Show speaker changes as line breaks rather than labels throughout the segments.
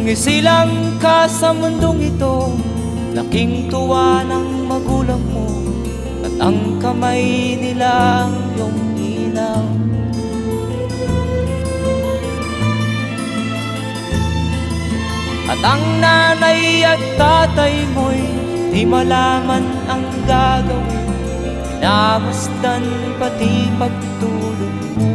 Sumisilang ka sa mundong ito, laking tuwa ng magulang mo, at ang kamay nila iyong ilaw. At ang nanay at tatay mo'y di malaman ang gagawin, namasdan pati pagtulog mo.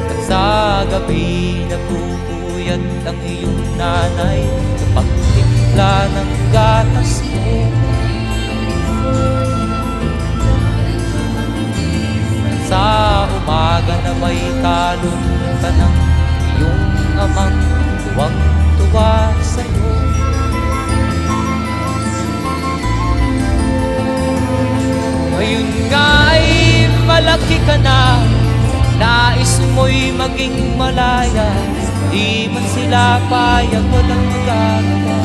At sa gabi napupuyat ang iyong nanay sa pagtimpla ng gatas mo. Sa umaga na may talon ka ng iyong amang tuwang-tuwa sa'yo. Ngayon nga ay malaki ka na, nais mo'y maging malaya, di man sila payag, walang magagawa.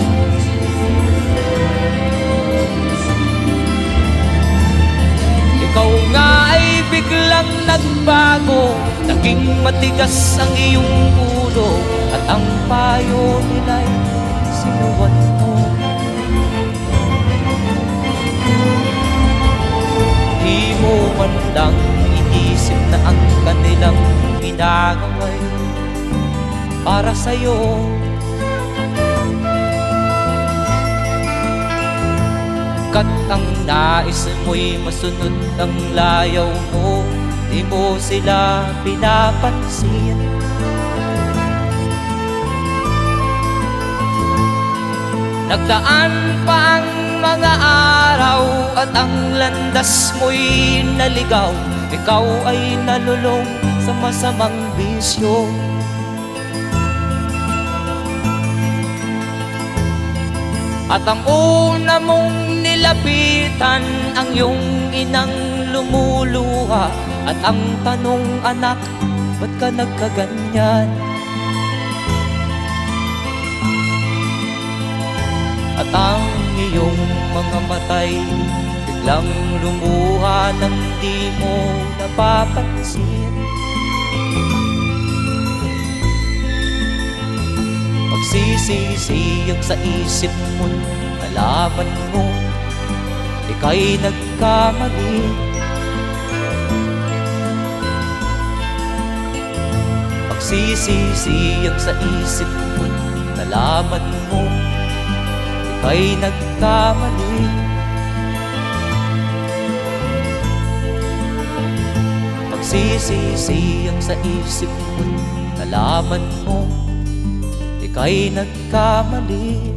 Ikaw nga ay biglang nagbago, naging matigas ang iyong ulo, at ang payo nila'y sinuwat mo. Di mo man lang inisip na ang kanilang ginagawa'y para sa'yo. Kat ang nais mo'y masunod ang layaw mo, di mo sila pinapansin. Nagdaan pa ang mga araw at ang landas mo'y naligaw, ikaw ay nalulong sa masamang bisyo. At ang una mong nilapitan ang iyong inang lumuluha, at ang tanong, anak, ba't ka nagkaganyan? At ang iyong mga matay biglang lumuha nang di mo napapansin. Magsisisiyag sa isip mo, nalaman mo ika'y nagkamali. Magsisisiyag sa isip mo, nalaman mo ika'y nagkamali. Magsisisiyag sa isip mo, nalaman mo ika'y nagkamali.